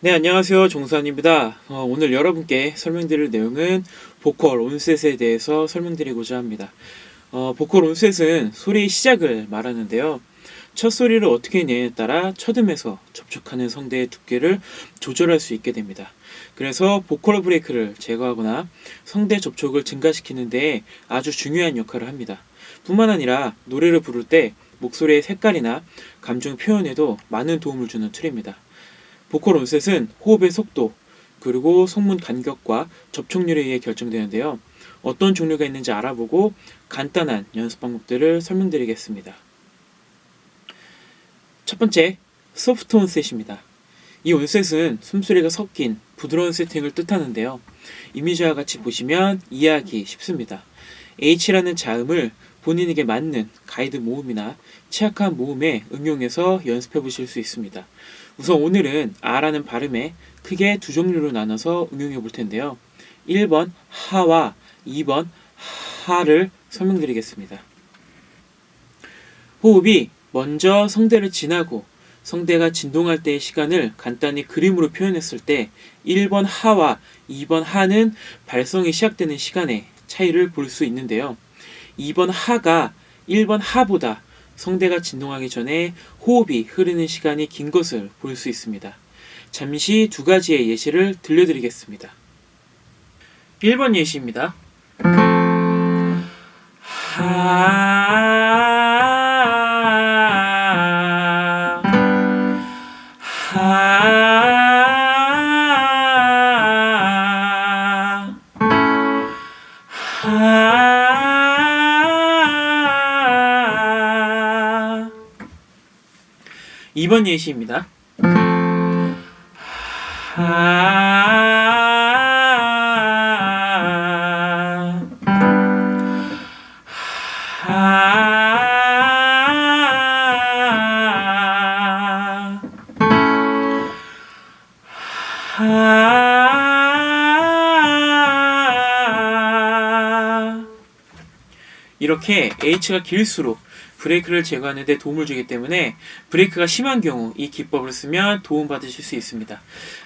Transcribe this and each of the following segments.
네, 안녕하세요. 종산입니다. 오늘 여러분께 설명드릴 내용은 보컬 온셋에 대해서 설명드리고자 합니다. 보컬 온셋은 소리의 시작을 말하는데요. 첫 소리를 어떻게 내냐에 따라 첫음에서 접촉하는 성대의 두께를 조절할 수 있게 됩니다. 그래서 보컬 브레이크를 제거하거나 성대 접촉을 증가시키는 데 아주 중요한 역할을 합니다. 뿐만 아니라 노래를 부를 때 목소리의 색깔이나 감정 표현에도 많은 도움을 주는 툴입니다. 보컬 온셋은 호흡의 속도, 그리고 성문 간격과 접촉률에 의해 결정되는데요. 어떤 종류가 있는지 알아보고 간단한 연습 방법들을 설명드리겠습니다. 첫 번째, 소프트 온셋입니다. 이 온셋은 숨소리가 섞인 부드러운 세팅을 뜻하는데요. 이미지와 같이 보시면 이해하기 쉽습니다. H라는 자음을 본인에게 맞는 가이드 모음이나 취약한 모음에 응용해서 연습해 보실 수 있습니다. 우선 오늘은 R라는 발음에 크게 두 종류로 나눠서 응용해 볼 텐데요. 1번 하와 2번 하를 설명드리겠습니다. 호흡이 먼저 성대를 지나고 성대가 진동할 때의 시간을 간단히 그림으로 표현했을 때 1번 하와 2번 하는 발성이 시작되는 시간의 차이를 볼 수 있는데요. 2번 하가 1번 하보다 성대가 진동하기 전에 호흡이 흐르는 시간이 긴 것을 볼 수 있습니다. 잠시 두 가지의 예시를 들려드리겠습니다. 1번 예시입니다. 이번 예시입니다. 이렇게 H가 길수록 브레이크를 제거하는 데 도움을 주기 때문에 브레이크가 심한 경우 이 기법을 쓰면 도움받으실 수 있습니다.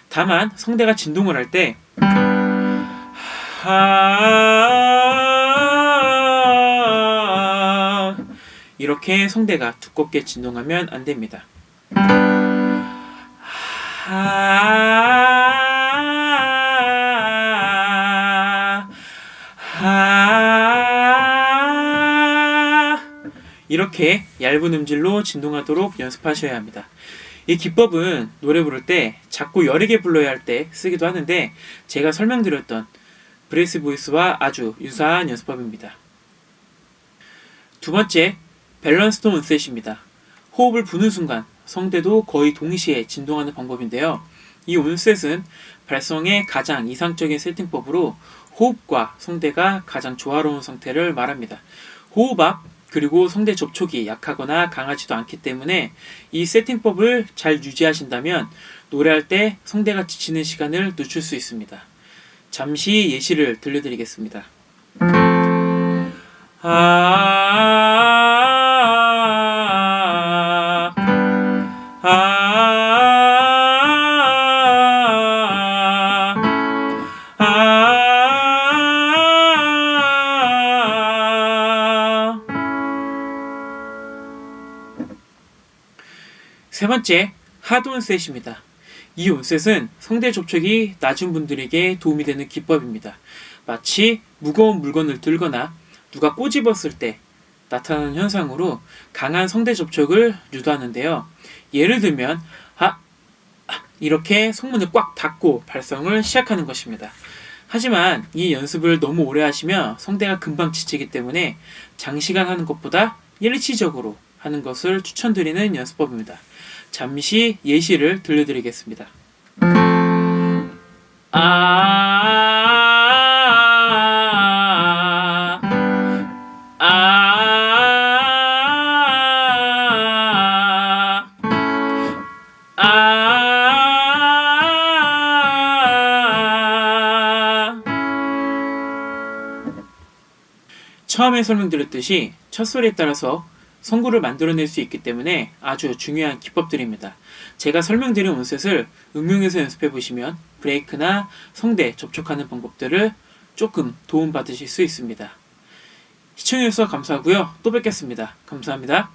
다만 성대가 진동을 할 때 이렇게 성대가 두껍게 진동하면 안 됩니다. 이렇게 얇은 음질로 진동하도록 연습하셔야 합니다. 이 기법은 노래 부를 때 작고 여리게 불러야 할 때 쓰기도 하는데 제가 설명드렸던 브레이스 보이스와 아주 유사한 연습법입니다. 두 번째, 밸런스드 온셋입니다. 호흡을 부는 순간 성대도 거의 동시에 진동하는 방법인데요. 이 온셋은 발성의 가장 이상적인 세팅법으로 호흡과 성대가 가장 조화로운 상태를 말합니다. 호흡 앞 그리고 성대 접촉이 약하거나 강하지도 않기 때문에 이 세팅법을 잘 유지하신다면 노래할 때 성대가 지치는 시간을 늦출 수 있습니다. 잠시 예시를 들려드리겠습니다. 세 번째, 하드 온셋입니다. 이 온셋은 성대 접촉이 낮은 분들에게 도움이 되는 기법입니다. 마치 무거운 물건을 들거나 누가 꼬집었을 때 나타나는 현상으로 강한 성대 접촉을 유도하는데요. 예를 들면 이렇게 성문을 꽉 닫고 발성을 시작하는 것입니다. 하지만 이 연습을 너무 오래 하시면 성대가 금방 지치기 때문에 장시간 하는 것보다 일시적으로 하는 것을 추천드리는 연습법입니다. 잠시 예시를 들려드리겠습니다. 처음에 설명드렸듯이 첫 소리에 따라서 성구를 만들어낼 수 있기 때문에 아주 중요한 기법들입니다. 제가 설명드린 온셋을 응용해서 연습해보시면 브레이크나 성대 접촉하는 방법들을 조금 도움받으실 수 있습니다. 시청해주셔서 감사하고요. 또 뵙겠습니다. 감사합니다.